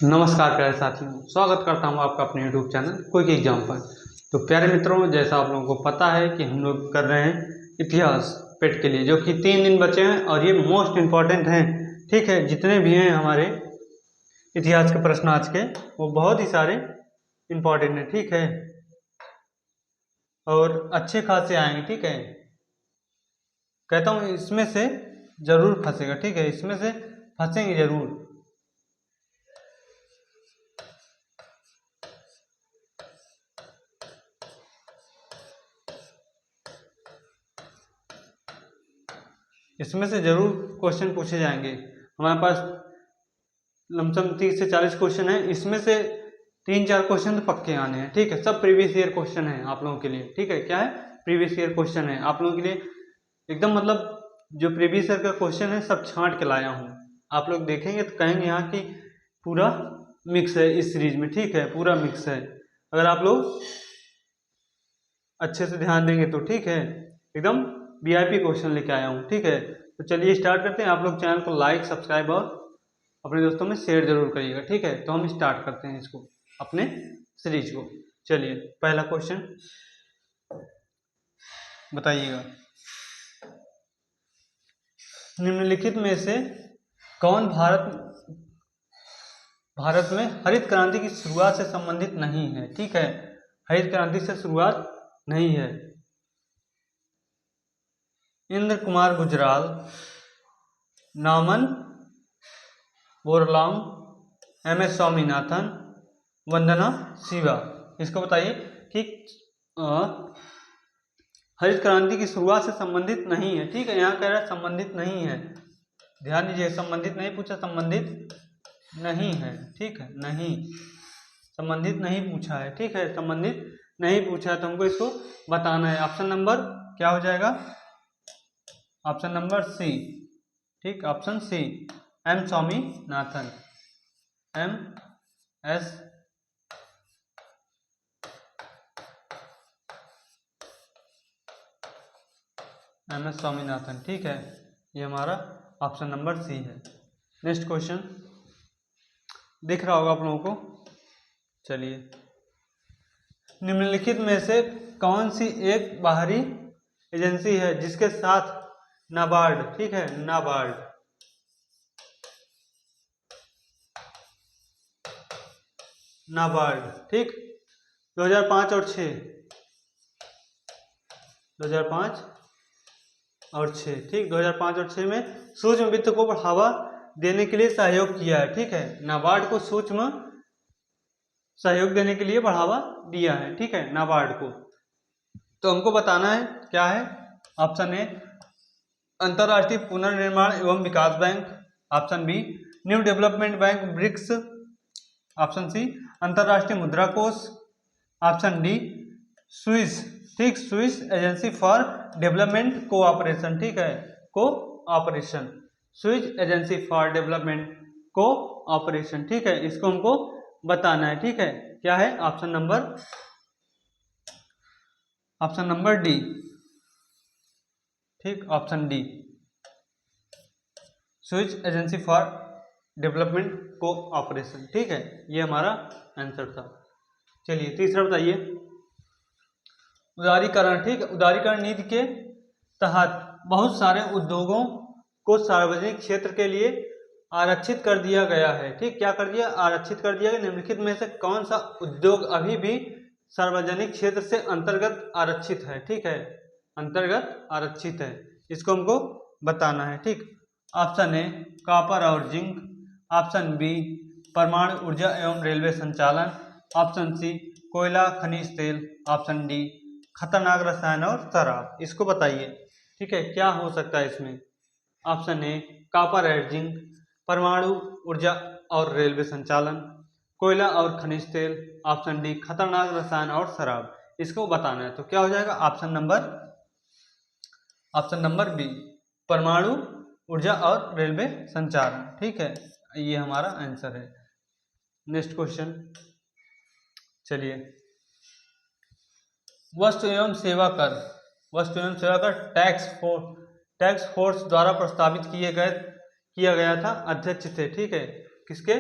नमस्कार प्यारे साथियों, स्वागत करता हूं आपका अपने YouTube चैनल क्विक एग्जाम पर। तो प्यारे मित्रों, जैसा आप लोगों को पता है कि हम लोग कर रहे हैं इतिहास पेट के लिए, जो कि 3 दिन बचे हैं और ये मोस्ट इम्पॉर्टेंट हैं। ठीक है, जितने भी हैं हमारे इतिहास के प्रश्न आज के, वो बहुत ही सारे इम्पॉर्टेंट हैं। ठीक है, और अच्छे खासे आएंगे। ठीक है, कहता हूँ इसमें से जरूर फंसेगा। ठीक है, इसमें से फंसेंगे जरूर। इसमें से जरूर क्वेश्चन पूछे जाएंगे। हमारे पास लमसम 30 से 40 क्वेश्चन है, इसमें से 3-4 क्वेश्चन तो पक्के आने हैं। ठीक है, सब प्रीवियस ईयर क्वेश्चन है आप लोगों के लिए। ठीक है, क्या है? प्रीवियस ईयर क्वेश्चन है आप लोगों के लिए एकदम, मतलब जो प्रीवियस ईयर का क्वेश्चन है सब छांट के लाया हूँ। आप लोग देखेंगे तो कहेंगे यहाँ की पूरा मिक्स है इस सीरीज में। ठीक है, पूरा मिक्स है अगर आप लोग अच्छे से ध्यान देंगे तो। ठीक है, एकदम वीआईपी क्वेश्चन लेके आया हूँ। ठीक है, तो चलिए स्टार्ट करते हैं। आप लोग चैनल को लाइक, सब्सक्राइब और अपने दोस्तों में शेयर जरूर करिएगा। ठीक है, तो हम स्टार्ट करते हैं इसको, अपने सीरीज को। चलिए, पहला क्वेश्चन बताइएगा, निम्नलिखित में से कौन भारत में हरित क्रांति की शुरुआत से संबंधित नहीं है? ठीक है, हरित क्रांति से शुरुआत नहीं है। इंद्र कुमार गुजराल, नामन बोरलाम, MS स्वामीनाथन, वंदना शिवा। इसको बताइए कि हरित क्रांति की शुरुआत से संबंधित नहीं है। ठीक है, यहाँ कह रहा है संबंधित नहीं है। ध्यान दीजिए, संबंधित नहीं पूछा, संबंधित नहीं है। ठीक है, नहीं, संबंधित नहीं पूछा है। ठीक है, संबंधित नहीं पूछा है तो हमको इसको बताना है। ऑप्शन नंबर क्या हो जाएगा? Option number C. ठीक, option C, M Swaminathan, MS Swaminathan. ठीक है, ये हमारा ऑप्शन नंबर सी है। नेक्स्ट क्वेश्चन दिख रहा होगा आप लोगों को। चलिए, निम्नलिखित में से कौन सी एक बाहरी एजेंसी है जिसके साथ नाबार्ड, ठीक है, नाबार्ड, नाबार्ड, ठीक, 2005 और 6, 2005 और 6, ठीक, 2005 और 6 में सूक्ष्म वित्त को बढ़ावा देने के लिए सहयोग किया है। ठीक है, नाबार्ड को सूक्ष्म सहयोग देने के लिए बढ़ावा दिया है। ठीक है, नाबार्ड को। तो हमको बताना है क्या है। ऑप्शन ए, अंतरराष्ट्रीय पुनर्निर्माण एवं विकास bank. Option B, new development bank BRICS. Option C, अंतरराष्ट्रीय मुद्रा कोष। ऑप्शन डी, स्विस, ठीक, Swiss agency for development cooperation. ठीक है, cooperation, Swiss agency for development cooperation. ठीक है, इसको हमको बताना है। ठीक है, क्या है? Option number D. ठीक, option D, Swiss agency for development cooperation. ठीक है, ये हमारा आंसर था। चलिए, तीसरा बताइए, उदारीकरण। ठीक, उदारीकरण नीति के तहत बहुत सारे उद्योगों को सार्वजनिक क्षेत्र के लिए आरक्षित कर दिया गया है। ठीक, क्या कर दिया? आरक्षित कर दिया गया। निम्नलिखित में से कौन सा उद्योग अभी भी सार्वजनिक क्षेत्र से अंतर्गत आरक्षित है? ठीक है, अंतर्गत आरक्षित है, इसको हमको बताना है। ठीक, ऑप्शन ए, कॉपर और जिंक। ऑप्शन बी, परमाणु ऊर्जा एवं रेलवे संचालन। ऑप्शन सी, कोयला खनिज तेल। ऑप्शन डी, खतरनाक रसायन और शराब। इसको बताइए। ठीक है, क्या हो सकता है इसमें? ऑप्शन ए, कॉपर और जिंक, परमाणु ऊर्जा और रेलवे संचालन, कोयला और खनिज तेल। ऑप्शन डी, खतरनाक रसायन और शराब। इसको बताना है तो क्या हो जाएगा? ऑप्शन नंबर बी, परमाणु ऊर्जा और रेलवे संचालन। ठीक है, ये हमारा आंसर है। नेक्स्ट क्वेश्चन, चलिए, वस्तु एवं सेवा कर, वस्तु एवं सेवा कर टैक्स फोर्स द्वारा प्रस्तावित किया गया था, अध्यक्ष थे। ठीक है, किसके?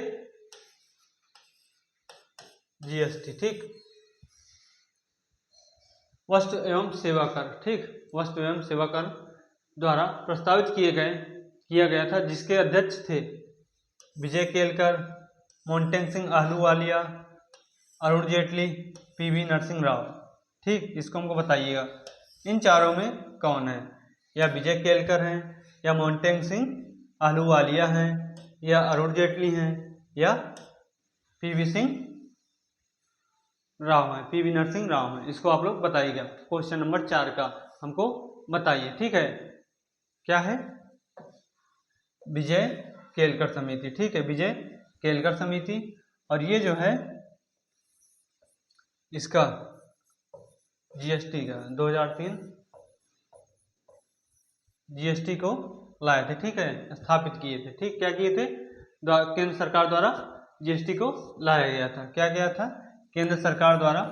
जीएसटी, ठीक। वस्तु एवं सेवा कर, ठीक, वस्तु एवं सेवा कर द्वारा प्रस्तावित किया गया था, जिसके अध्यक्ष थे विजय केलकर, मोंटेक सिंह आहलूवालिया, अरुण जेटली, पीवी नरसिंह राव, ठीक। इसको हमको बताइएगा इन चारों में कौन है, या विजय केलकर हैं, या मोंटेक सिंह आहलूवालिया हैं, या अरुण जेटली हैं, या पीवी नरसिंह राव हैं। इसको आप लोग बताइएगा। क्वेश्चन नंबर 4 का हमको बताइए, ठीक है। क्या है? विजय केलकर समिति, ठीक है, विजय केलकर समिति। और ये जो है इसका जीएसटी का 2003 जीएसटी को लाए थे, ठीक है, स्थापित किए थे, ठीक। क्या किए थे? केंद्र सरकार द्वारा जीएसटी को लाया गया था। क्या गया था? केंद्र सरकार द्वारा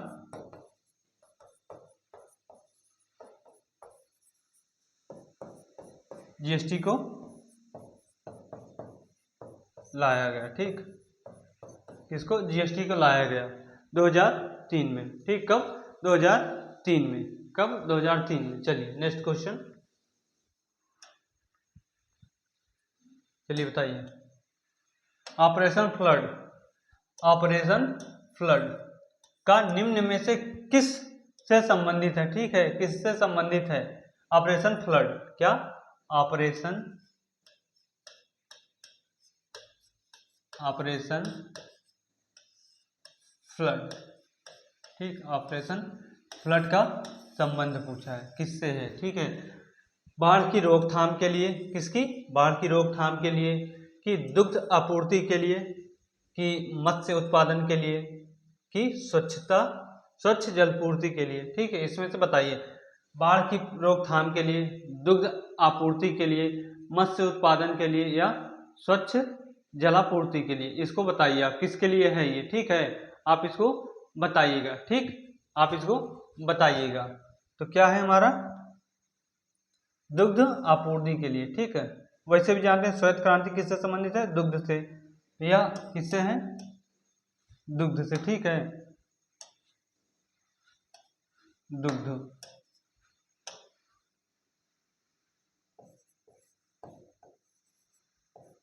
जीएसटी को लाया गया, ठीक। किसको? जीएसटी को लाया गया 2003 में, ठीक। कब? 2003 में। कब? 2003 में। चलिए नेक्स्ट क्वेश्चन, चलिए बताइए। ऑपरेशन फ्लड का निम्न में से किस से संबंधित है, ठीक है, किससे संबंधित है ऑपरेशन फ्लड? क्या? ऑपरेशन फ्लड, ठीक। ऑपरेशन फ्लड का संबंध पूछा है, किससे है, ठीक है। बाढ़ की रोकथाम के लिए, किसकी? बाढ़ की रोकथाम के लिए, कि दुग्ध आपूर्ति के लिए, कि मत्स्य उत्पादन के लिए, कि स्वच्छ जलपूर्ति के लिए, ठीक है। इसमें से बताइए। बाढ़ की रोकथाम के लिए, दुग्ध आपूर्ति के लिए, मत्स्य उत्पादन के लिए, या स्वच्छ जलापूर्ति के लिए। इसको बताइए आप किसके लिए है ये, ठीक है। आप इसको बताइएगा, ठीक, आप इसको बताइएगा। तो क्या है हमारा? दुग्ध आपूर्ति के लिए, ठीक है। वैसे भी जानते हैं श्वेत क्रांति किससे संबंधित है? दुग्ध से। या किससे है? दुग्ध से, ठीक है,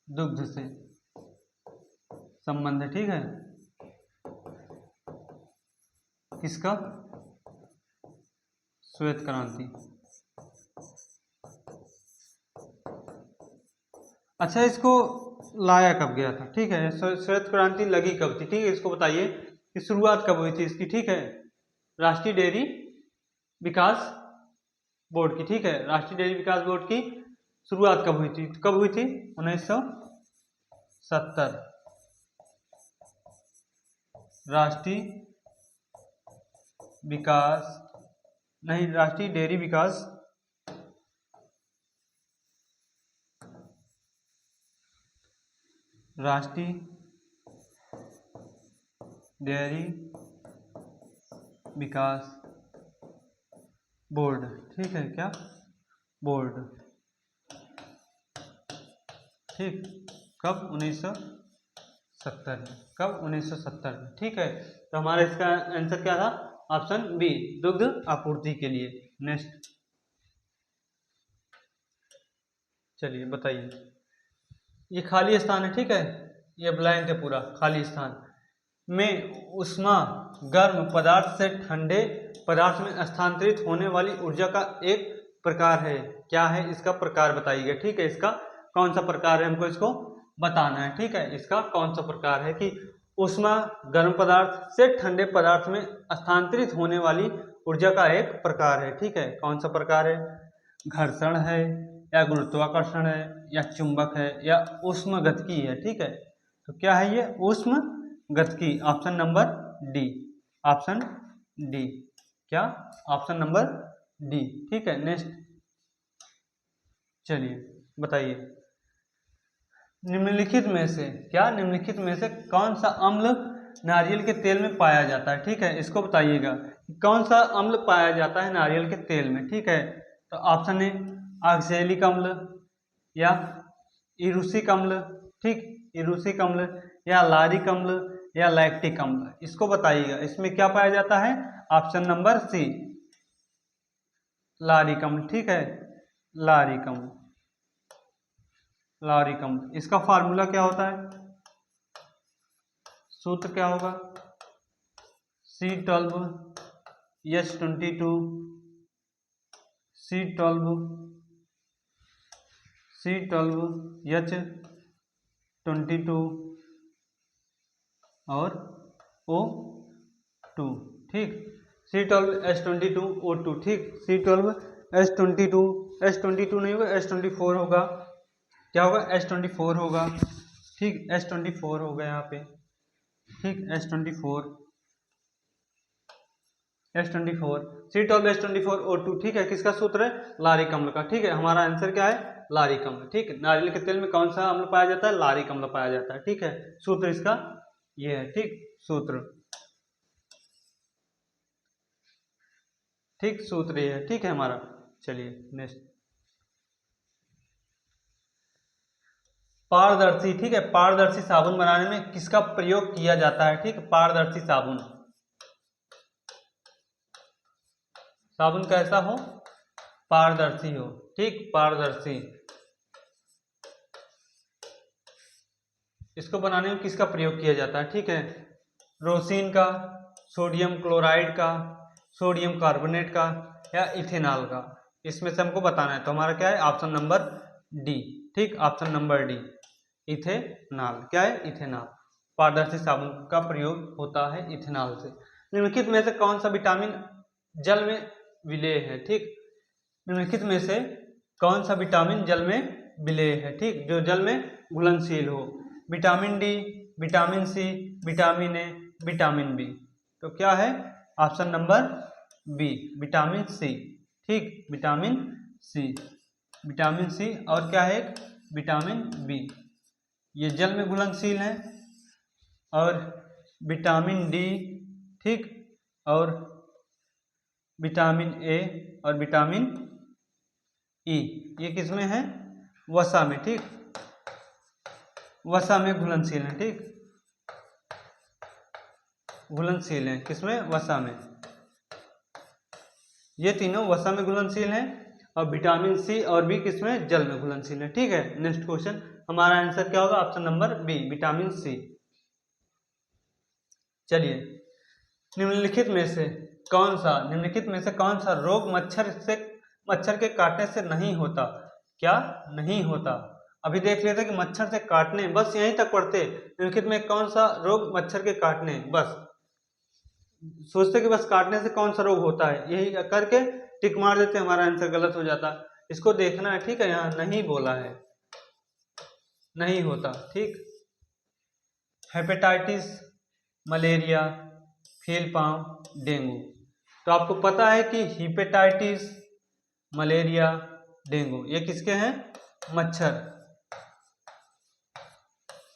दुग्ध से संबंध है, ठीक है। किसका? श्वेत क्रांति। अच्छा, इसको लाया कब गया था, ठीक है। श्वेत क्रांति लगी कब थी, ठीक है, इसको बताइए कि शुरुआत कब हुई थी इसकी, ठीक है। राष्ट्रीय डेयरी विकास बोर्ड की, ठीक है, राष्ट्रीय डेयरी विकास बोर्ड की शुरुआत कब हुई थी? कब हुई थी? 1970। राष्ट्रीय डेयरी विकास राष्ट्रीय डेयरी विकास बोर्ड, ठीक है, क्या? बोर्ड, ठीक। कब? 1970 में। कब? 1970 में, ठीक है। तो हमारा इसका आंसर क्या था? ऑप्शन बी, दुग्ध आपूर्ति के लिए। नेक्स्ट, चलिए बताइए। ये खाली स्थान है, ठीक है, ये ब्लैंक है पूरा, खाली स्थान में उष्मा गर्म पदार्थ से ठंडे पदार्थ में स्थानांतरित होने वाली ऊर्जा का एक प्रकार है। क्या है इसका प्रकार? बताइएगा, ठीक है। इसका कौन सा प्रकार है, हमको इसको बताना है, ठीक है। इसका कौन सा प्रकार है कि उष्मा गर्म पदार्थ से ठंडे पदार्थ में स्थानांतरित होने वाली ऊर्जा का एक प्रकार है, ठीक है। कौन सा प्रकार है? घर्षण है, या गुरुत्वाकर्षण है, या चुंबक है, या ऊष्मगतिकी है, ठीक है। तो क्या है ये? ऊष्मगतिकी। Option number D, option D. क्या? ऑप्शन नंबर डी, ठीक है। नेक्स्ट, चलिए बताइए। निम्नलिखित में से, क्या? निम्नलिखित में से कौन सा अम्ल नारियल के तेल में पाया जाता है, ठीक है। इसको बताइएगा कौन सा अम्ल पाया जाता है नारियल के तेल में, ठीक है। तो ऑप्शन ए ऑक्सैलिक अम्ल, या इरूसिक अम्ल, ठीक, इरूसिक अम्ल, या लारिक अम्ल, या लैक्टिक अम्ल, इसको बताइएगा। इसमें क्या पाया जाता है? ऑप्शन नंबर सी, लारिक अम्ल। ठीक है, लारिक अम्ल, लारिक अम्ल। इसका फार्मूला क्या होता है? सूत्र क्या होगा? C12H22 C12H22 और O2। ठीक, C12H22O2। ठीक, C12H22 नहीं होगा, H24 होगा। क्या होगा? H24 होगा। ठीक, H24 होगा यहाँ पे। ठीक, H24 C12H24O2। ठीक है, किसका सूत्र है? लारिक अम्ल का। ठीक है, हमारा आंसर क्या है? लारिक अम्ल। ठीक, नारियल के तेल में कौन सा अम्ल पाया जाता है? लारिक अम्ल पाया जाता है। ठीक है, सूत्र इसका ये है। ठीक, सूत्र, ठीक, सूत्र ये है। ठीक है हमारा। चलिए नेक्स्ट, पारदर्शी। ठीक है, पारदर्शी साबुन बनाने में किसका प्रयोग किया जाता है? ठीक, पारदर्शी साबुन, साबुन कैसा हो? पारदर्शी हो। ठीक, पारदर्शी। इसको बनाने में किसका प्रयोग किया जाता है? ठीक है, रोसिन का, सोडियम क्लोराइड का, सोडियम कार्बोनेट का या इथेनॉल का। इसमें से हमको बताना है। तो हमारा क्या है? Option number D. ठीक, ऑप्शन नंबर डी, इथेनॉल। क्या है? इथेनॉल। पारदर्शी साबुन का प्रयोग होता है इथेनॉल से। निम्नलिखित में से कौन सा विटामिन जल में विलेय है? ठीक, निम्नलिखित में से कौन सा विटामिन जल में विलेय है? ठीक, जो जल में घुलनशील हो। Vitamin D, vitamin C, vitamin A, vitamin B. तो क्या है? Option number B, vitamin C. ठीक, विटामिन सी, विटामिन सी। और क्या है? विटामिन बी, ये जल में घुलनशील है। और विटामिन डी, ठीक, और विटामिन ए और विटामिन ई, ये किसमें है? वसा में। ठीक, वसा में घुलनशील है। ठीक, घुलनशील है किसमें? वसा में। ये तीनों वसा में घुलनशील हैं। और विटामिन सी और बी किसमें? जल में घुलनशील है। ठीक है, नेक्स्ट क्वेश्चन, हमारा आंसर क्या होगा? Option number B, vitamin C. चलिए, निम्नलिखित में से कौन सा रोग मच्छर के काटने से नहीं होता? क्या नहीं होता? अभी देख लेते कि मच्छर से काटने, बस यहीं तक पढ़ते। निम्नलिखित में कौन सा रोग मच्छर के काटने, बस सोचते कि बस काटने से कौन सा रोग होता है, यही करके टिक मार देते, हमारा आंसर गलत हो जाता। इसको देखना है। ठीक है, यहाँ नहीं बोला है, नहीं होता। ठीक, हेपेटाइटिस, मलेरिया, फीलपाम, डेंगू। तो आपको पता है कि हेपेटाइटिस, मलेरिया, डेंगू ये किसके हैं?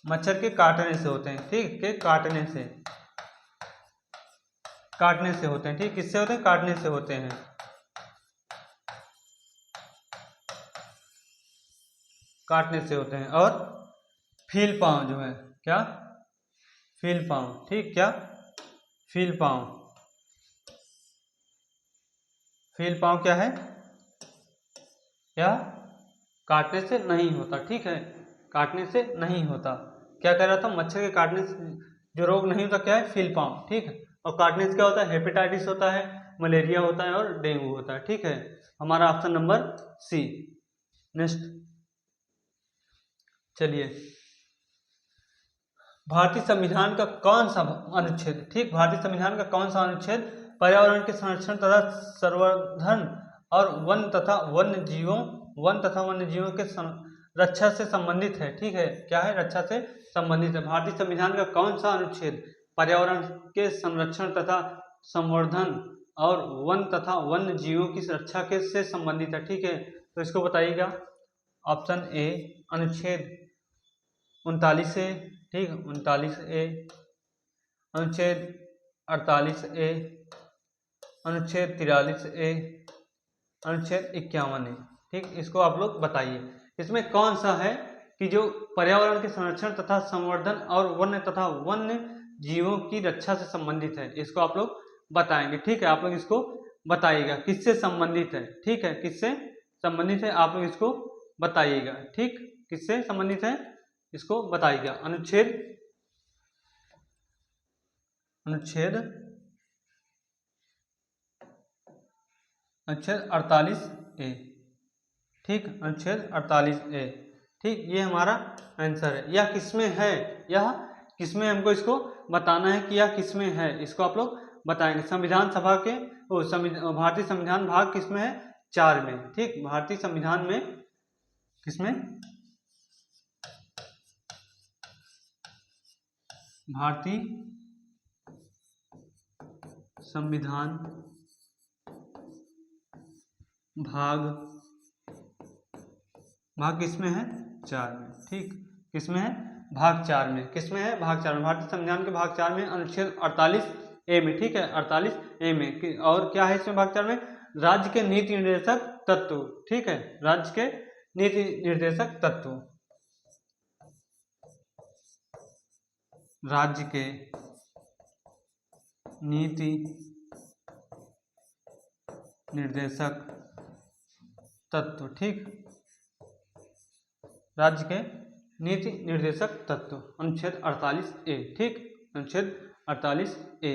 मच्छर के काटने से होते हैं। ठीक, के काटने से होते हैं। ठीक, किससे होते हैं? काटने से होते हैं। काटने से होते हैं। और फीलपाम जो है, क्या? फीलपाम। ठीक, क्या? फीलपाम क्या है? क्या? काटने से नहीं होता। ठीक है, काटने से नहीं होता। क्या कह रहा था? मच्छर के काटने से जो रोग नहीं होता क्या है? फीलपाम। ठीक है, और काटने से क्या होता है? हेपेटाइटिस होता है, मलेरिया होता है और डेंगू होता है। ठीक है, हमारा ऑप्शन नंबर सी। नेक्स्ट, चलिए, भारतीय संविधान का कौन सा अनुच्छेद? ठीक, भारतीय संविधान का कौन सा अनुच्छेद पर्यावरण के संरक्षण तथा संवर्धन और वन तथा वन्य जीवों के रक्षा से संबंधित है? ठीक है, क्या है? रक्षा से संबंधित है। भारतीय संविधान का कौन सा अनुच्छेद पर्यावरण के संरक्षण तथा संवर्धन और वन तथा वन्य जीवों की रक्षा के से संबंधित है? ठीक है, तो इसको बताइएगा। ऑप्शन ए, अनुच्छेद 39A। ठीक, 39A, अनुच्छेद 48A, अनुच्छेद 43A, अनुच्छेद 51A। ठीक, इसको आप लोग बताइए, इसमें कौन सा है कि जो पर्यावरण के संरक्षण तथा संवर्धन और वन्य जीवों की रक्षा से संबंधित है, इसको आप लोग बताएंगे। ठीक है, आप लोग इसको बताइएगा किससे संबंधित है। ठीक है, किससे संबंधित है आप लोग इसको बताइएगा। ठीक, किससे संबंधित है इसको बताइएगा। अनुच्छेद अनुच्छेद अनुच्छेद 48A। ठीक, अनुच्छेद 48A। ठीक, ये हमारा आंसर है। यह किसमें है, यह किसमें, हमको इसको बताना है कि यह किसमें है, इसको आप लोग बताएंगे। संविधान सभा के भारतीय संविधान भाग किसमें है, 4 में। ठीक, भारतीय संविधान में किसमें, भारतीय संविधान भाग किसमें है, 4 में। ठीक, किसमें है, भाग 4 में। किसमें है, भाग 4 में। भारतीय संविधान के भाग 4 में अनुच्छेद 48A में। ठीक है, 48A में। और क्या है इसमें भाग 4 में, राज्य के नीति निर्देशक तत्व। ठीक है, राज्य के नीति निर्देशक तत्व, राज्य के नीति निर्देशक तत्व। ठीक, राज्य के नीति निर्देशक तत्व, अनुच्छेद 48A। ठीक, अनुच्छेद 48A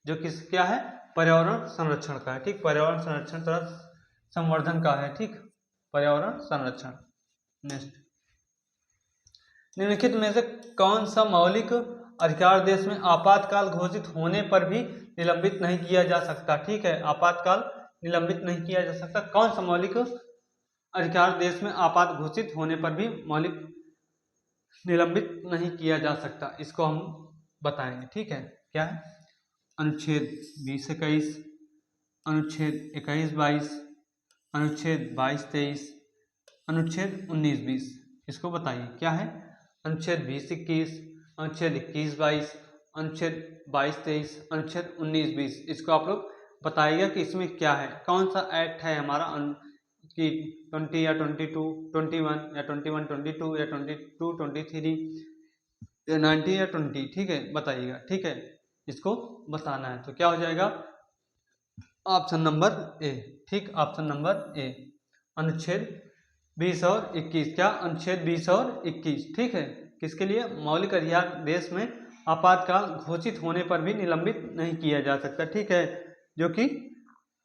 जो किस क्या है, पर्यावरण संरक्षण का है। ठीक, पर्यावरण संरक्षण तथा संवर्धन का है। ठीक, पर्यावरण संरक्षण। नेक्स्ट, निम्नलिखित में से कौन सा मौलिक अधिकार देश में आपातकाल घोषित होने पर भी निलंबित नहीं किया जा सकता। ठीक है, आपातकाल निलंबित नहीं किया जा सकता। कौन सा मौलिक अधिकार देश में आपात घोषित होने पर भी मौलिक निलंबित नहीं किया जा सकता, इसको हम बताएंगे। ठीक है, क्या है, अनुच्छेद 20-21, अनुच्छेद 21-22, अनुच्छेद 22-23, अनुच्छेद 19-20। इसको बताइए क्या है, अनुच्छेद 20-21, अनुच्छेद 21-22, अनुच्छेद 22-23, अनुच्छेद 19-20। इसको आप लोग बताइएगा कि इसमें क्या है, कौन सा एक्ट है हमारा कि 20 या 22, 21 या 21, 22 या 22, 23 या 90 या 20। ठीक है, बताइएगा। ठीक है, इसको बताना है। तो क्या हो जाएगा, ऑप्शन नंबर ए। ठीक, ऑप्शन नंबर ए, अनुच्छेद 20 और 21। क्या, अनुच्छेद 20 और 21। ठीक है, किसके लिए, मौलिक अधिकार देश में आपातकाल घोषित होने पर भी निलंबित नहीं किया जा सकता। ठीक है, जो कि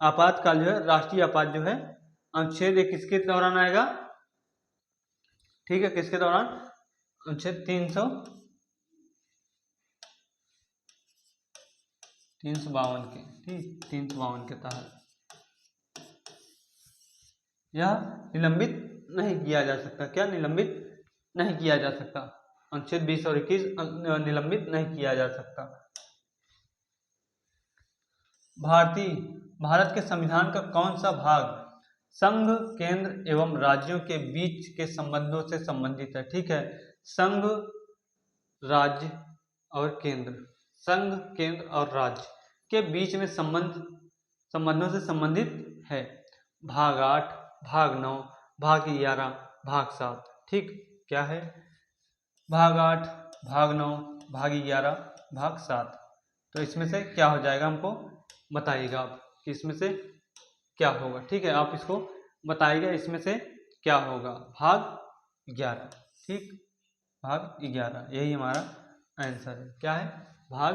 आपातकाल जो है, राष्ट्रीय आपात जो है, अनुच्छेद 21 के दौरान आएगा। ठीक है, किसके दौरान, अनुच्छेद 352 के। ठीक, 352 के तहत यह निलंबित नहीं किया जा सकता। क्या, निलंबित नहीं किया जा सकता, अनुच्छेद 20 और 21 निलंबित नहीं किया जा सकता। भारत के संविधान का कौन सा भाग संघ, केंद्र एवं राज्यों के बीच के संबंधों से संबंधित है। ठीक है, संघ, राज्य और केंद्र, संघ, केंद्र और राज्य के बीच में संबंधों से संबंधित है। भाग 8, भाग 9, भाग 11, भाग 7। ठीक, क्या है, भाग 8, भाग 9, भाग 11, भाग 7। तो इसमें से क्या हो जाएगा, हमको बताइएगा आप कि इसमें से क्या होगा। ठीक है, आप इसको बताइएगा इसमें से क्या होगा, भाग 11। ठीक, भाग 11, यही हमारा आंसर है। क्या है, भाग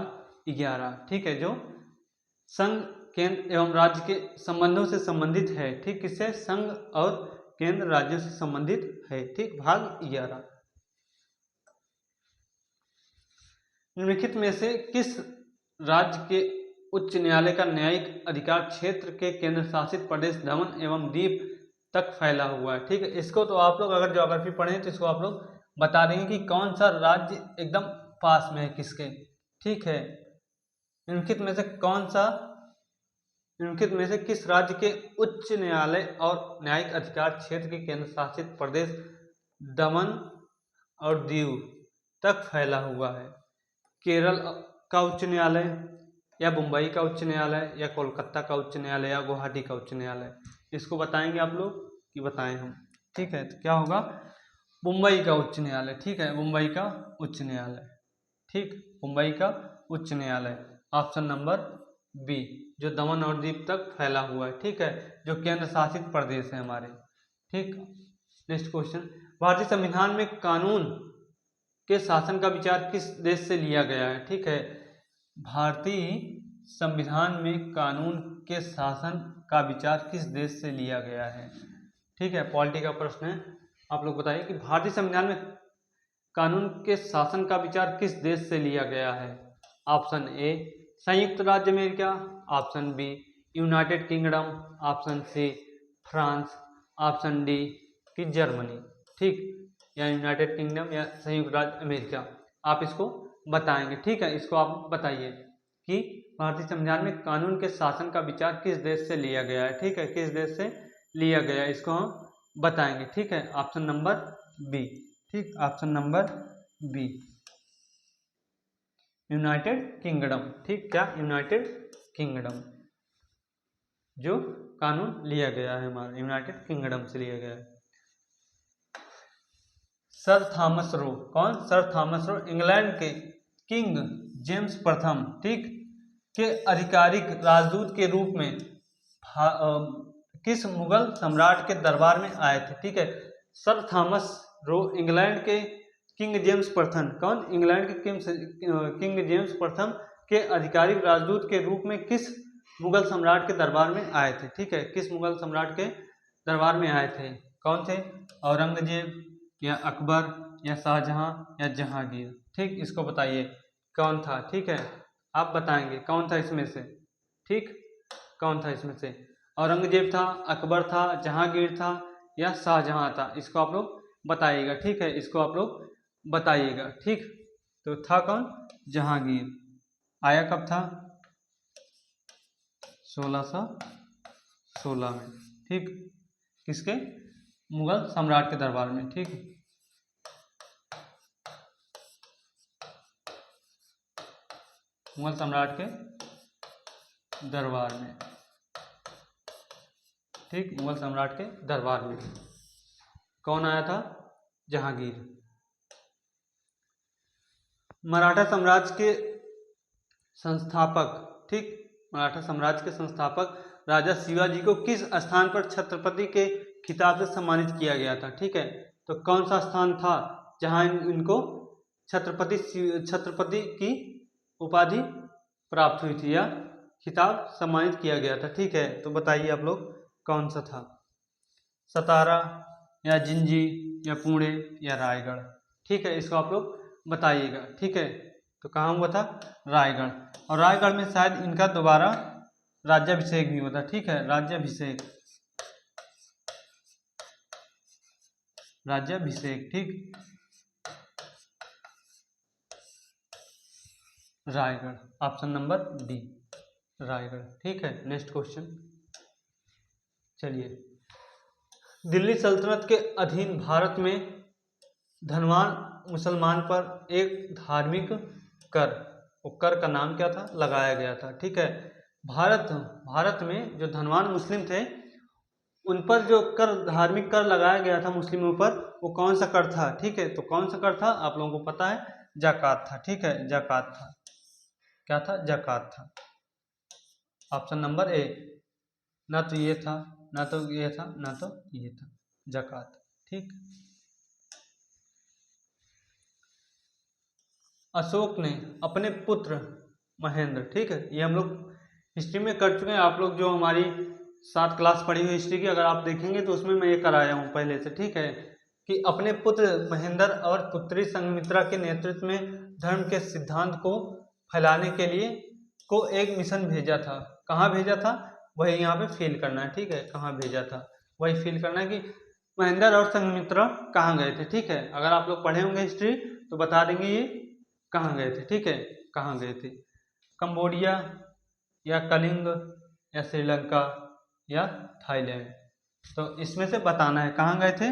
11। ठीक है, जो संघ, केंद्र एवं राज्य के संबंधों से संबंधित है। ठीक, किससे, संघ और केंद्र राज्यों से संबंधित है। ठीक, भाग 11। निम्नलिखित में से किस राज्य के उच्च न्यायालय का न्यायिक अधिकार क्षेत्र के केंद्र शासित प्रदेश, दमन एवं दीव तक फैला हुआ है। ठीक है, इसको तो आप लोग अगर ज्योग्राफी पढ़ें तो इसको आप लोग बता देंगे कि कौन सा राज्य एकदम पास में है किसके। ठीक है, निम्नलिखित में से किस राज्य के उच्च न्यायालय और न्यायिक अधिकार क्षेत्र के केंद्र शासित प्रदेश, दमन और दीव तक फैला हुआ है। केरल का उच्च न्यायालय, या मुंबई का उच्च न्यायालय, या कोलकाता का उच्च न्यायालय, या गुवाहाटी का उच्च न्यायालय। इसको बताएंगे आप लोग कि बताएं हम। ठीक है, तो क्या होगा, मुंबई का उच्च न्यायालय। ठीक है, मुंबई का उच्च न्यायालय। ठीक, मुंबई का उच्च न्यायालय। ऑप्शन नंबर बी, जो दमन और दीव तक फैला हुआ है, ठीक है, जो केंद्र शासित प्रदेश है हमारे। ठीक, नेक्स्ट क्वेश्चन, भारतीय संविधान में कानून के शासन का विचार किस देश से लिया गया है? ठीक है, भारतीय संविधान में कानून के शासन का विचार किस देश से लिया गया है? ठीक है, पॉलिटी का प्रश्न है, आप लोग बताइए कि भारतीय संविधान में कानून के शासन का विचार किस देश से लिया गया है? ऑप्शन ए संयुक्त राज्य अमेरिका, option B United Kingdom, option C France, option D कि जर्मनी। ठीक, या यूनाइटेड किंगडम या संयुक्त राज्य अमेरिका, आप इसको बताएंगे। ठीक है, इसको आप बताइए कि भारतीय संविधान में कानून के शासन का विचार किस देश से लिया गया है? ठीक है, किस देश से लिया गया है, इसको हम बताएंगे। ठीक है, ऑप्शन नंबर बी। ठीक, option number B United Kingdom. ठीक, क्या? यूनाइटेड किंगडम, जो कानून लिया गया है हमारा यूनाइटेड किंगडम से लिया गया है। सर थॉमस रो, कौन? सर थॉमस रो इंग्लैंड के किंग जेम्स प्रथम, ठीक, के आधिकारिक राजदूत के रूप में किस मुगल सम्राट के दरबार में आए थे? ठीक है, सर थॉमस रो इंग्लैंड के किंग जेम्स प्रथम, कौन? इंग्लैंड के किंग जेम्स प्रथम के आधिकारिक राजदूत के रूप में किस मुगल सम्राट के दरबार में आए थे? ठीक है, किस मुगल सम्राट के दरबार में आए थे? कौन थे? औरंगजेब या अकबर या शाहजहां या जहांगीर? ठीक, इसको बताइए कौन था। ठीक है, आप बताएंगे कौन था इसमें से। ठीक, कौन था इसमें से? औरंगजेब था, अकबर था, जहांगीर था या शाहजहां था? इसको आप लोग बताइएगा। ठीक है, इसको आप लोग बताइएगा। ठीक, तो था कौन? जहांगीर। आया कब था? 1616 में। ठीक, किसके? मुगल सम्राट के दरबार में। ठीक, मुगल सम्राट के दरबार में। ठीक, मुगल सम्राट के दरबार में कौन आया था? जहांगीर। मराठा साम्राज्य के संस्थापक, ठीक, मराठा साम्राज्य के संस्थापक राजा शिवाजी को किस स्थान पर छत्रपति के खिताब से सम्मानित किया गया था? ठीक है, तो कौन सा स्थान था जहां इनको छत्रपति की उपाधि प्राप्त हुई थी या खिताब सम्मानित किया गया था? ठीक है, तो बताइए आप लोग कौन सा था? सतारा या जिंजी या पुणे या रायगढ़? ठीक है, इसको आप लोग बताइएगा। ठीक है, तो कहाँ हुआ था? रायगढ़। और रायगढ़ में शायद इनका दोबारा राज्याभिषेक भी होता। ठीक है, राज्याभिषेक, राज्याभिषेक। ठीक, Raigarh, option number D, Raigarh. ठीक है, नेक्स्ट क्वेश्चन, चलिए, दिल्ली सल्तनत के अधीन भारत में धनवान मुसलमान पर एक धार्मिक कर, वो कर का नाम क्या था? लगाया गया था। ठीक है, भारत में जो धनवान मुस्लिम थे उन पर जो कर, धार्मिक कर लगाया गया था मुस्लिमों पर, वो कौन सा कर था? ठीक है, तो कौन सा कर था? आप लोगों को पता है, जाकात था। ठीक है, जाकात था। क्या था? जाकात था। ऑप्शन नंबर ए, ना तो ये था, ना तो ये था, ना तो ये था, जाकात। ठीक, अशोक ने अपने पुत्र महेंद्र, ठीक है, ये हम लोग हिस्ट्री में कर चुके हैं। आप लोग जो हमारी 7 क्लास पढ़ी हुई हिस्ट्री की अगर आप देखेंगे तो उसमें मैं ये कराया हूँ पहले से। ठीक है, कि अपने पुत्र महेंद्र और पुत्री संघमित्रा के नेतृत्व में धर्म के सिद्धांत को फैलाने के लिए को एक मिशन भेजा था। कहाँ भेजा था? वही यहाँ पे फील करना है। ठीक है, कहाँ भेजा था वही फील करना है कि महेंद्र और संघमित्रा कहाँ गए थे। ठीक है, अगर आप लोग पढ़े होंगे हिस्ट्री तो बता देंगे ये कहाँ गए थे। ठीक है, कहाँ गए थे? कंबोडिया या कलिंग या श्रीलंका या थाईलैंड? तो इसमें से बताना है कहाँ गए थे।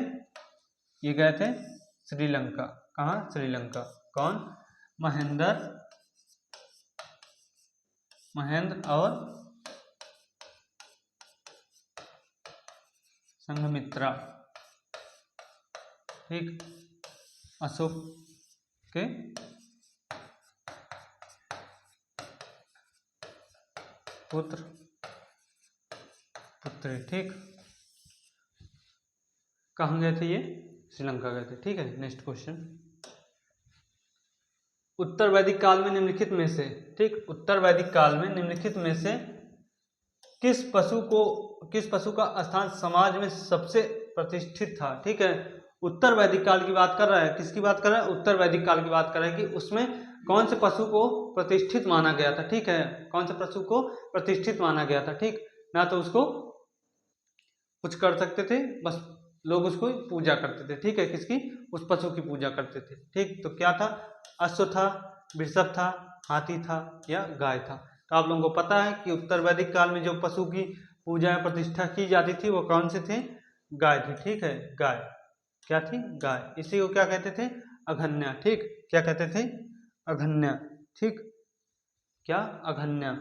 ये गए थे श्रीलंका। कहाँ? श्रीलंका। कौन? महेंद्र और संघमित्रा। ठीक, अशोक के पुत्र पुत्री। ठीक, कहाँ गए थे ये? श्रीलंका गए थे। ठीक है, नेक्स्ट क्वेश्चन, उत्तर वैदिक काल में निम्नलिखित में से, ठीक, उत्तर वैदिक काल में निम्नलिखित में से किस पशु का स्थान समाज में सबसे प्रतिष्ठित था? ठीक है, उत्तर वैदिक काल की बात कर रहा है, किसकी बात कर रहा है? उत्तर वैदिक काल की बात कर रहा है कि उसमें कौन से पशु को प्रतिष्ठित माना गया था। ठीक है, कौन से पशु को प्रतिष्ठित माना गया था। ठीक, ना तो उसको कुछ कर सकते थे, बस लोग उसको पूजा करते थे। ठीक है, किसकी? उस पशु की पूजा करते थे। ठीक, तो क्या था? अश्व था, वृषभ था, हाथी था या गाय था। तो आप लोगों को पता है कि उत्तर वैदिक काल में जो पशु की पूजा या प्रतिष्ठा की जाती थी वो कौन से थे? गाय थी। ठीक है, गाय क्या थी? गाय। इसी को क्या कहते थे? अघन्या। ठीक, क्या कहते थे? अघन्या। ठीक, क्या? अघन्या।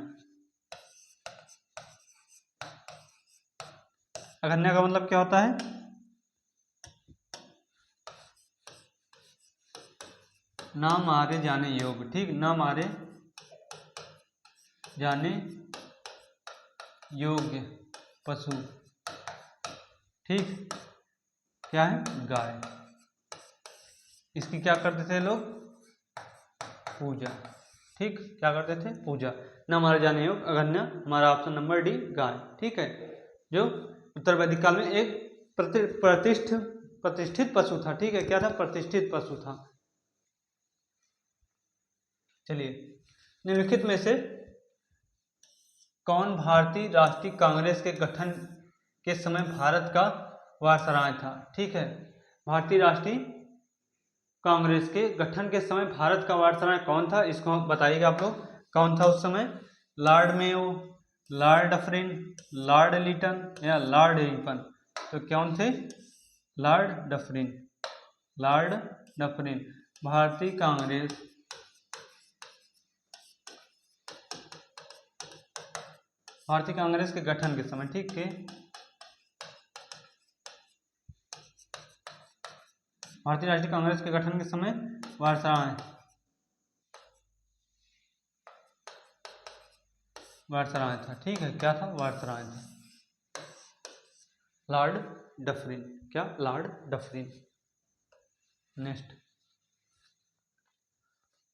अघन्या का मतलब क्या होता है? ना मारे जाने योग्य। ठीक, ना मारे जाने योग्य पशु। ठीक, क्या है? गाय। इसकी क्या करते थे लोग? पूजा। ठीक, क्या करते थे? पूजा। न मारे जाने योग्य अघन्या, हमारा ऑप्शन नंबर डी गाय। ठीक है, जो उत्तर वैदिक काल में एक प्रतिष्ठित पशु था। ठीक है, क्या था? प्रतिष्ठित पशु था। चलिए, निम्नलिखित में से कौन भारतीय राष्ट्रीय कांग्रेस के गठन के समय भारत का वायसराय था? ठीक है, भारतीय राष्ट्रीय कांग्रेस के गठन के समय भारत का वायसराय कौन था? इसको बताइएगा आप लोग, कौन था उस समय? Lord Mayo, Lord Dufferin, Lord Lytton या लॉर्ड रिपन? तो कौन थे? Lord Dufferin. लॉर्ड डफरिन भारतीय कांग्रेस के गठन के समय। ठीक है, भारतीय राष्ट्रीय कांग्रेस के गठन के समय वायसराय था। ठीक है, क्या था? वायसराय था। Lord Dufferin. क्या? Lord Dufferin. नेक्स्ट,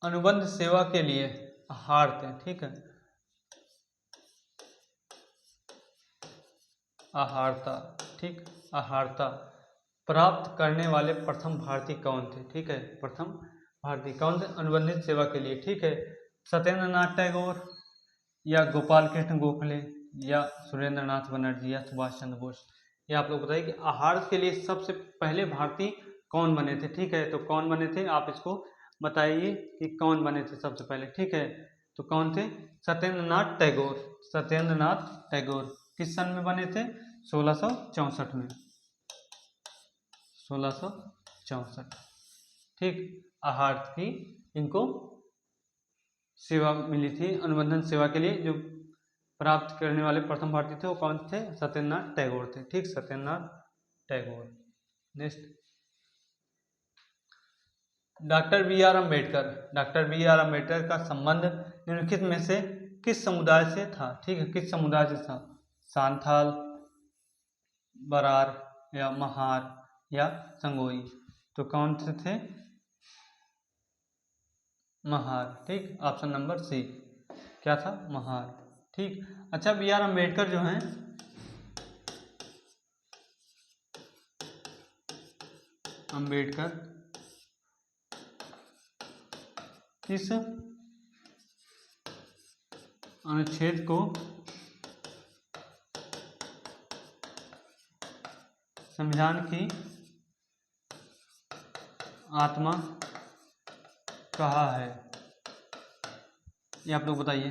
अनुबंध सेवा के लिए आहार्त। ठीक है, आहारता। ठीक, आहारता प्राप्त करने वाले प्रथम भारतीय कौन थे? ठीक है, प्रथम भारतीय कौन थे अनुबंधित सेवा के लिए? ठीक है, सत्येंद्र नाथ टैगोर या गोपाल कृष्ण गोखले या सुरेंद्र नाथ बनर्जी या सुभाष चंद्र बोस? ये आप लोग बताइए कि आहार के लिए सबसे पहले भारतीय कौन बने थे? ठीक है, तो कौन बने थे आप इसको बताइए कि कौन बने थे सबसे पहले। ठीक है, तो कौन थे? सत्येंद्र नाथ टैगोर। सत्येंद्र नाथ टैगोर किस सन में बने थे? 1664 में। 1664। ठीक, आहार की इनको सेवा मिली थी, अनुबंधन सेवा के लिए जो प्राप्त करने वाले प्रथम भारतीय थे वो कौन थे? सत्येंद्रनाथ टैगोर थे। ठीक, Satyendranath Tagore. Next, doctor B R Ambedkar. Doctor B R Ambedkar का संबंध निम्नलिखित में से किस समुदाय से था? ठीक है, किस समुदाय से था? सांथाल, बरार या महार या संगोई? तो कौन से थे? महार। ठीक, ऑप्शन नंबर सी, क्या था? महार। ठीक, अच्छा, बी आर अम्बेडकर जो हैं अम्बेडकर किस अनुच्छेद को संविधान की आत्मा कहा है? ये आप लोग बताइए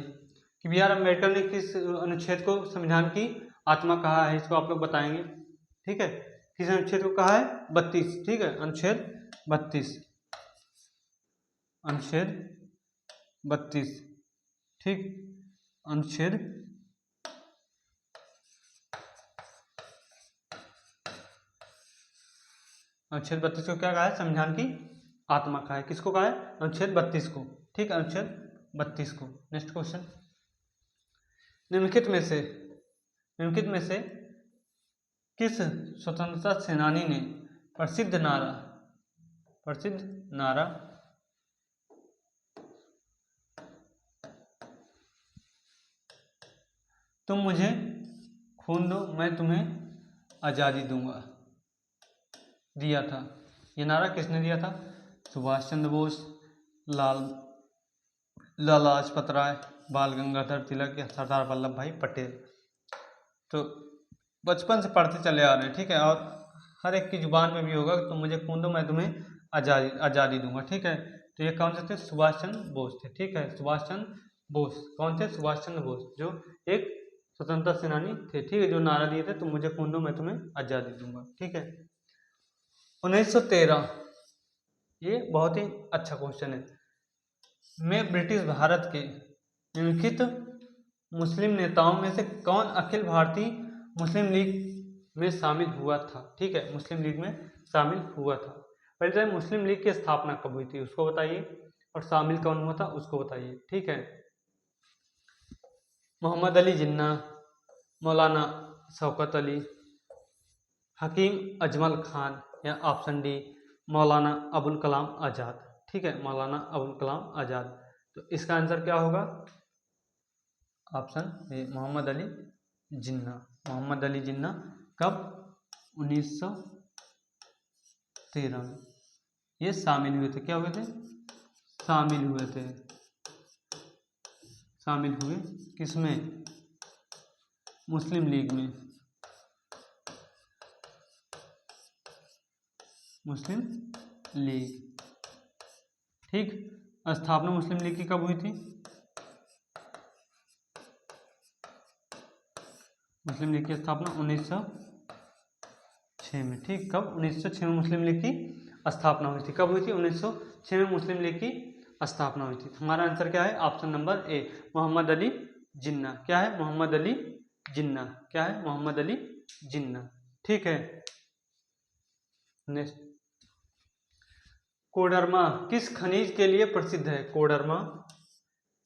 कि बी आर अम्बेडकर ने किस अनुच्छेद को संविधान की आत्मा कहा है, इसको आप लोग बताएंगे। ठीक है, किस अनुच्छेद को कहा है? 32। ठीक है, अनुच्छेद 32। अनुच्छेद 32। ठीक, अनुच्छेद 32 को क्या कहा है? संविधान की आत्मा कहा है। किसको कहा है? अनुच्छेद 32 को। ठीक, अनुच्छेद 32 को। नेक्स्ट क्वेश्चन, निम्नलिखित में से किस स्वतंत्रता सेनानी ने प्रसिद्ध नारा तुम मुझे खून दो मैं तुम्हें आज़ादी दूंगा दिया था? ये नारा किसने दिया था? सुभाष चंद्र बोस, लाला लाजपत राय, बाल गंगाधर तिलक या सरदार वल्लभ भाई पटेल। तो बचपन से पढ़ते चले आ रहे हैं, ठीक है, और हर एक की जुबान में भी होगा कि तुम मुझे खून दो मैं तुम्हें आज़ादी दूंगा, ठीक है। तो ये कौन से थे? सुभाष चंद्र बोस थे, ठीक है। सुभाष चंद्र बोस कौन थे? सुभाष चंद्र बोस, जो एक स्वतंत्रता सेनानी थे, ठीक है, जो नारा दिए थे तुम मुझे खून दो मैं तुम्हें आज़ादी दूंगा, ठीक है। 1913, ये बहुत ही अच्छा क्वेश्चन है, में ब्रिटिश भारत के निम्नलिखित मुस्लिम नेताओं में से कौन अखिल भारतीय मुस्लिम लीग में शामिल हुआ था? ठीक है, मुस्लिम लीग में शामिल हुआ था। पहले मुस्लिम लीग की स्थापना कब हुई थी उसको बताइए, और शामिल कौन हुआ था उसको बताइए, ठीक है। मोहम्मद अली जिन्ना, मौलाना शौकत अली, हकीम अजमल खान, या ऑप्शन डी मौलाना अबुल कलाम आज़ाद, ठीक है, मौलाना अबुल कलाम आज़ाद। तो इसका आंसर क्या होगा? ऑप्शन ए मोहम्मद अली जिन्ना। मोहम्मद अली जिन्ना कब? 1913 में ये शामिल हुए थे। क्या हुए थे? शामिल हुए थे। शामिल हुए किसमें? मुस्लिम लीग में। मुस्लिम लीग, ठीक। स्थापना मुस्लिम लीग की कब हुई थी? मुस्लिम लीग की स्थापना 1906 में, ठीक। कब? 1906 में मुस्लिम लीग की स्थापना हुई थी। कब हुई थी? 1906 में मुस्लिम लीग की स्थापना हुई थी। हमारा आंसर क्या है? Option number A Mohammed Ali Jinnah. क्या है? मोहम्मद अली जिन्ना। क्या है? मोहम्मद अली जिन्ना, ठीक है। नेक्स्ट, कोडरमा किस खनिज के लिए प्रसिद्ध है? कोडरमा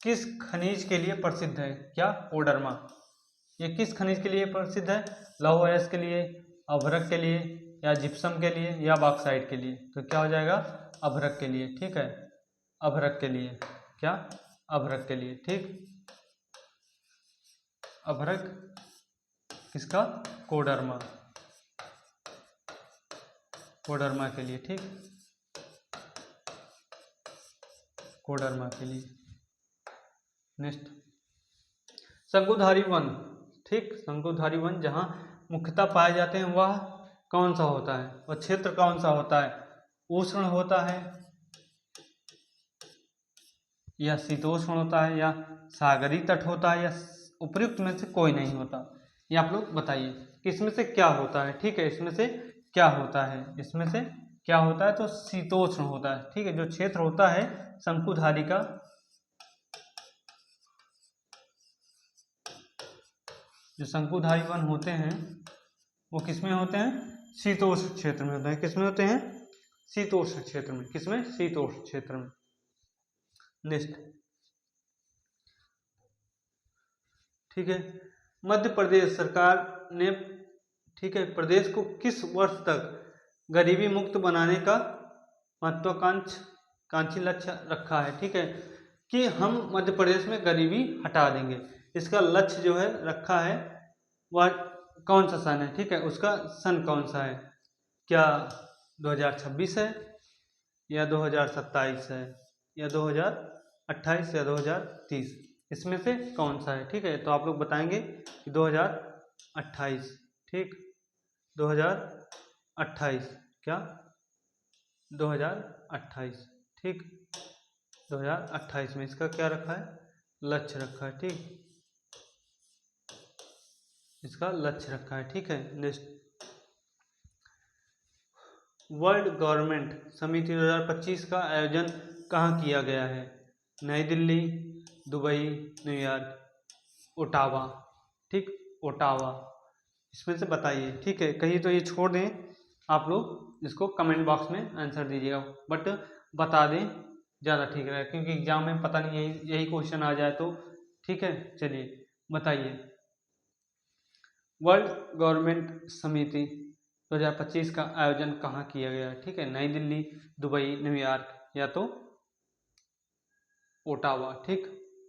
किस खनिज के लिए प्रसिद्ध है? क्या? कोडरमा ये किस खनिज के लिए प्रसिद्ध है? लौह अयस्क के लिए, अभ्रक के लिए, या जिप्सम के लिए, या बॉक्साइट के लिए? तो क्या हो जाएगा? अभ्रक के लिए, ठीक है। अभ्रक के लिए। क्या? अभ्रक के लिए, ठीक। अभ्रक किसका? कोडरमा। कोडरमा के लिए, ठीक। कोडरमा के लिए। नेक्स्ट, शंकुधारी वन, ठीक। शंकुधारी वन जहाँ मुख्यतः पाए जाते हैं वह कौन सा होता है? वह क्षेत्र कौन सा होता है? उष्ण होता है, या शीतोष्ण होता है, या सागरी तट होता है, या उपयुक्त में से कोई नहीं होता? ये आप लोग बताइए कि इसमें से क्या होता है, ठीक है। इसमें से क्या होता है? इसमें से क्या होता है? तो शीतोष्ण होता है, ठीक है। जो क्षेत्र होता है शंकुधारी का, जो शंकुधारी वन होते हैं वो किसमें होते हैं? शीतोष्ण क्षेत्र में होते हैं। किसमें होते हैं? शीतोष्ण क्षेत्र में। किसमें? शीतोष्ण क्षेत्र में। नेक्स्ट, ठीक है, मध्य प्रदेश सरकार ने, ठीक है, प्रदेश को किस वर्ष तक गरीबी मुक्त बनाने का महत्वाकांक्षी लक्ष्य रखा है? ठीक है, कि हम मध्य प्रदेश में गरीबी हटा देंगे। इसका लक्ष्य जो है रखा है वह कौन सा सन है? ठीक है, उसका सन कौन सा है? क्या 2026 है, या 2027 है, या 2028 या 2030? इसमें से कौन सा है? ठीक है, तो आप लोग बताएंगे कि 2028, ठीक। 2028, क्या? 2028, ठीक। 2028 में इसका क्या रखा है? लक्ष्य रखा है, ठीक। इसका लक्ष्य रखा है, ठीक है। नेक्स्ट, वर्ल्ड गवर्नमेंट समिति 2025 का आयोजन कहाँ किया गया है? नई दिल्ली, दुबई, न्यूयॉर्क, ओटावा, ठीक। ओटावा, इसमें से बताइए, ठीक है। कहीं तो ये छोड़ दें, आप लोग इसको कमेंट बॉक्स में आंसर दीजिएगा, बट बता दें ज़्यादा ठीक रहेगा, क्योंकि एग्जाम में पता नहीं यही क्वेश्चन आ जाए तो, ठीक है। चलिए बताइए। वर्ल्ड गवर्नमेंट समिति 2025 का आयोजन कहाँ किया गया? ठीक है, नई दिल्ली, दुबई, न्यूयॉर्क या तो ओटावा। ठीक,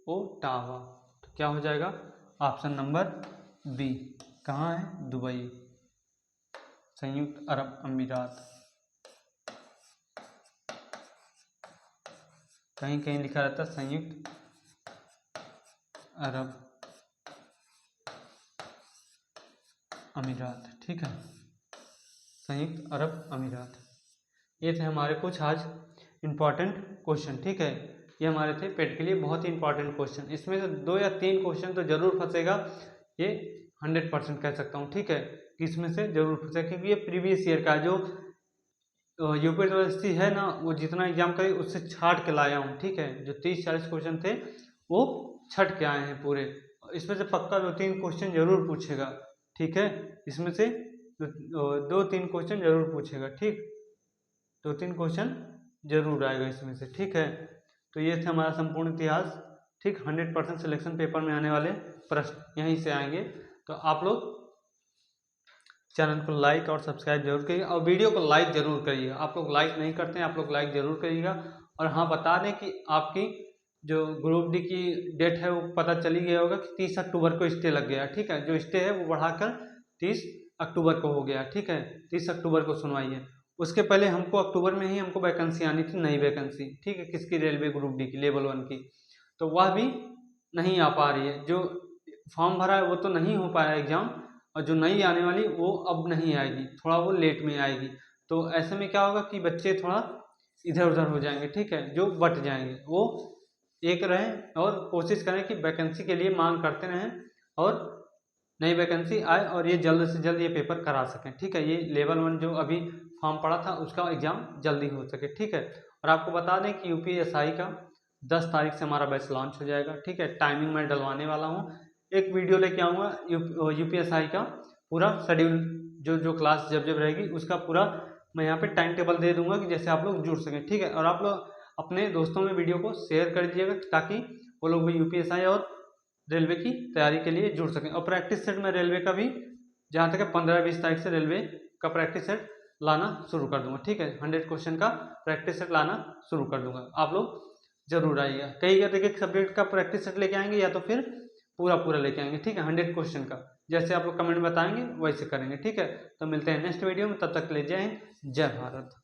ओटावा। तो क्या हो जाएगा? Option number B. कहाँ है? दुबई, संयुक्त अरब अमीरात। कहीं कहीं लिखा रहता है संयुक्त अरब अमीरात। ठीक है, संयुक्त अरब अमीरात। ये थे हमारे कुछ आज इम्पॉर्टेंट क्वेश्चन। ठीक है, ये हमारे थे पेट के लिए बहुत ही इंपॉर्टेंट क्वेश्चन। इसमें से 2 या 3 क्वेश्चन तो जरूर फंसेगा, ये 100% कह सकता हूँ। ठीक है, कि इसमें से जरूर फंसेगा, क्योंकि ये प्रीवियस ईयर का जो यूपी यूनिवर्सिटी है ना, वो जितना एग्जाम करे उससे छाट के लाया हूँ। ठीक है, जो 30-40 क्वेश्चन थे वो छट के आए हैं पूरे। इसमें से पक्का 2-3 क्वेश्चन जरूर पूछेगा। ठीक है, इसमें से 2-3 क्वेश्चन जरूर पूछेगा। ठीक, 2-3 क्वेश्चन जरूर आएगा इसमें से। ठीक है, तो ये थे हमारा संपूर्ण इतिहास। ठीक, 100% सिलेक्शन पेपर में आने वाले प्रश्न यहीं से आएंगे। तो आप लोग चैनल को लाइक और सब्सक्राइब जरूर करिएगा और वीडियो को लाइक जरूर करिएगा। आप लोग लाइक नहीं करते हैं, आप लोग लाइक जरूर करिएगा। और हाँ, बता दें कि आपकी जो ग्रुप डी की डेट है वो पता चली गया होगा कि 30 अक्टूबर को स्टे लग गया। ठीक है, जो स्टे है वो बढ़ाकर 30 अक्टूबर को हो गया। ठीक है, 30 अक्टूबर को सुनवाई है। उसके पहले हमको अक्टूबर में ही हमको वैकेंसी आनी थी, नई वैकेंसी। ठीक है, किसकी? रेलवे ग्रुप डी की, लेवल 1 की। तो वह भी नहीं आ पा रही है। जो फॉर्म भरा है वो तो नहीं हो पाया एग्जाम, और जो नई आने वाली वो अब नहीं आएगी, थोड़ा वो लेट में आएगी। तो ऐसे में क्या होगा कि बच्चे थोड़ा इधर उधर हो जाएंगे। ठीक है, जो बट जाएंगे वो एक रहें और कोशिश करें कि वैकेंसी के लिए मांग करते रहें और नई वैकेंसी आए और ये जल्द से जल्द ये पेपर करा सकें। ठीक है, ये लेवल 1 जो अभी फॉर्म पड़ा था उसका एग्जाम जल्दी हो सके। ठीक है, और आपको बता दें कि यूपीएसआई का 10 तारीख से हमारा बैच लॉन्च हो जाएगा। ठीक है, टाइमिंग मैं डलवाने वाला हूँ, एक वीडियो लेके आऊँगा यूपीएसआई का पूरा शेड्यूल, जो जो क्लास जब जब रहेगी उसका पूरा मैं यहाँ पे टाइम टेबल दे दूंगा कि जैसे आप लोग जुड़ सकें। ठीक है, और आप लोग अपने दोस्तों में वीडियो को शेयर कर दीजिएगा ताकि वो लोग भी यूपीएसआई और रेलवे की तैयारी के लिए जुड़ सकें। और प्रैक्टिस सेट में रेलवे का भी जहाँ तक 15-20 तारीख से रेलवे का प्रैक्टिस सेट लाना शुरू कर दूंगा। ठीक है, 100 क्वेश्चन का प्रैक्टिस सेट लाना शुरू कर दूंगा। आप लोग जरूर आइएगा। कई एक सब्जेक्ट का प्रैक्टिस सेट लेके आएंगे या तो फिर पूरा पूरा लेके आएंगे। ठीक है, 100 क्वेश्चन का जैसे आप लोग कमेंट बताएंगे वैसे करेंगे। ठीक है, तो मिलते हैं नेक्स्ट वीडियो में, तब तक के लिए जय हिंद, जय भारत।